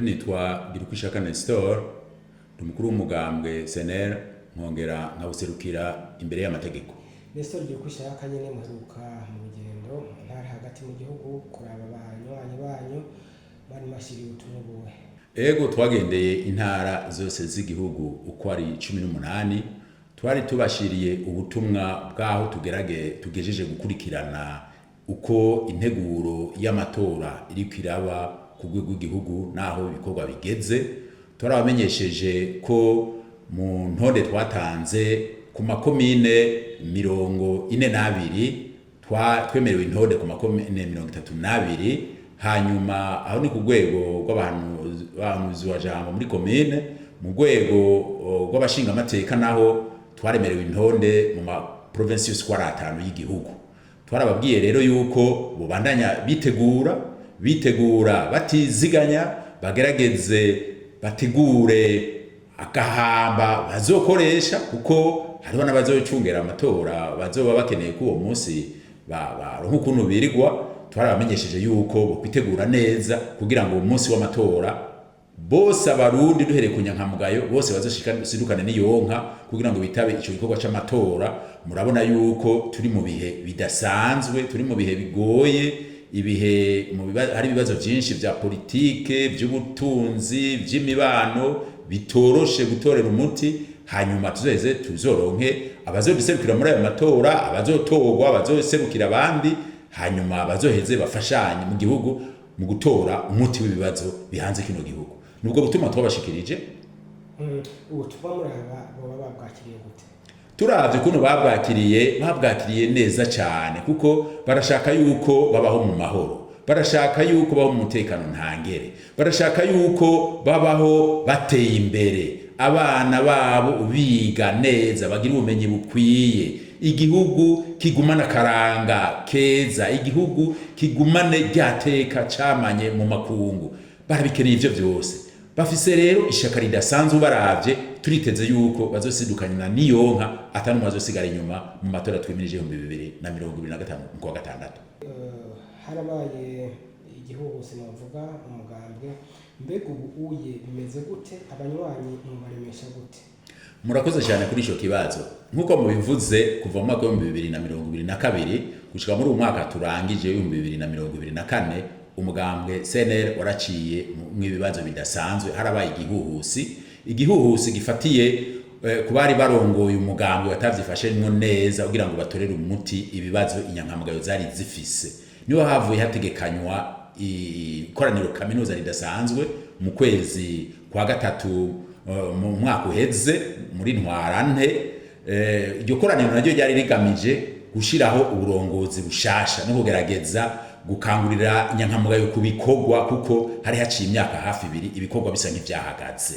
Jewe nitwa Girukwishaka Nestor, umukuru w'umugambwe CNL, nkongera nkawuserukira imbere y'amategeko. Nestor Girukwishaka nyene muheruka mu rugendo ntari hagati mu gihugu kuraba abanywanyi banyu bari mashiri utunubuwe. Ego twagendeye intara zose z'igihugu uko ari 18, twari tubashiriye ubutumwa bwaho tugejeje gukurikirana uko integuro y'amatora iri kwiraba ku rwego rw'igihugu naho ibikorwa bigeze. Turabamenyesheje ko mu ntonde twatanze ku makomine 42 twemerewe intonde ku makomine 32, hanyuma aho ni ku rwego rw'abahanuzi wa jambo muri komine. Mu rwego rw'abashinga amateka naho twaremerewe intonde mu ma province yose 5 y'igihugu. Twarababwiye rero yuko bubandanya bitegura batiziganya, bagerageze bategure akahamba bazokoresha, kuko hariho n'abazocungera amatora bazoba bakeneye ko uwo munsi baronka ukuntu birigwa. Twarabamenyesheje yuko bokwitegura neza kugira ngo umunsi w'amatora bose abarundi duhereye ku nyankamugayo bose bazoshikane n'iyonka kugira ngo bitabe ico gikorwa c'amatora. Murabona yuko turi mu bihe bidasanzwe, turi mu bihe bigoye, ibihe hari ibibazo byinshi vya politike, vy'ubutunzi, vy'imibano bitoroshe gutorera umuti. Hanyuma tuzoronke abazoduserukira muri ayo matora, abazotorwa, abazoserukira abandi, hanyuma bazoheze bafashanye mu gihugu mu gutora umuti w'ibibazo bihanze kino gihugu. Nubwo butuma twabashikirije. Ubutumwa muraba boba babwakiriye gute? Turavye kuno babwakiriye neza cyane, kuko barashaka yuko babaho mu mahoro, barashaka yuko babaho mu mutekano ntangere, barashaka yuko babaho bateye imbere, abana babo biga neza, bagira ubumenyi bukwiye, igihugu kigumana karanga keza, igihugu kigumane ryateka camanye mu makungu. Barabikeneye ivyo byose. Bafise rero ishaka ridasanzwe, baravye turiteze yuko bazosidukana n'iyonka atanu bazosigara inyuma mu matora twemirije 2025 mu kwa gatandatu. Harabaye igihugu sinavuga umugambwe, mbega ubu uye bimeze gute, abanywanyi mubaremesha gute? Murakoze cyane kuri ico kibazo. Nkuko mubivuze, kuva mu mwaka wa 2022 gushika muri uyu mwaka turangije 2024, umugambwe CNL waraciye mu bibazo bidasanzwe. Harabaye igihuhusi gifatiye ku bari barongoye umugambwe batavyifashemwo neza kugira ngo batorere umuti ibibazo inyankamugayo zari zifise. Niho havuye hategekanywa ikoraniro kaminuza ridasanzwe mu kwezi kwa gatatu mu mwaka uheze muri Ntwarante. Iryo koraniro naryo ryari rigamije gushiraho uburongozi bushasha no kugerageza gukangurira inyankamugayo kubikorwa, kuko hari haciye imyaka hafi 2 ibikorwa bisa nk'ivyahagaze.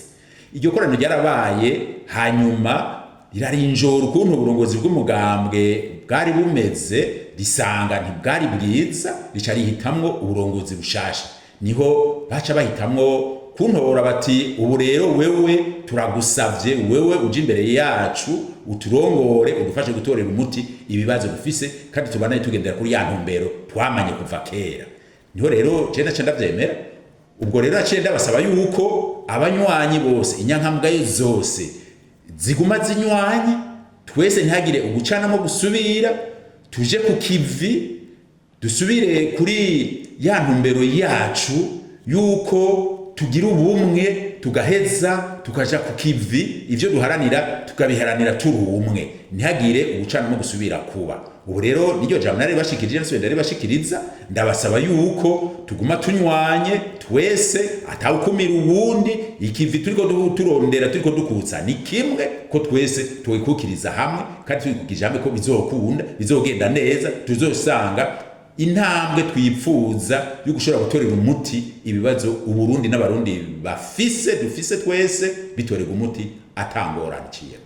Iryo koraniro ryarabaye, hanyuma rirarinjora ukuntu uburongozi bw'umugambwe bwari bumeze, risanga ntibwari bwiza, rica rihitamwo uburongozi bushasha. Niho baca bahitamwo kuntora bati, ubu rero wewe turagusavye, wewe uje imbere yacu uturongore, udufashe gutorera umuti ibibazo dufise, kandi tubanaye tugendera kuri ya ntumbero twamanye kuva kera. Niho rero cenda ndavyemera. Ubwo rero acenda basaba yuko abanywanyi bose, inyankamugayo zose ziguma zinywanyi, twese ntihagire ugucanamo gusubira, tuje ku kivi, dusubire kuri ya ntumbero yacu yuko tugira ubumwe, tugaheza tukaja ku kivi, ivyo duharanira tukabiharanira turi umwe, ntihagire ugucanamo gusubira kuba. Ubu rero niryo jambo nari bashikirije, nsubira bashikiriza, ndabasaba yuko tuguma tunywanye twese, atawukumira uwundi. Ikivi turiko turondera, turiko dukutsa ni kimwe, ko twese twikukiriza hamwe, kandi twikukije hamwe ko bizokunda, bizogenda neza, tuzosanga intambwe twipfuza yo gushobora gutorera umuti ibibazo Uburundi n'abarundi dufise twese bitorega umuti atangorana ciye.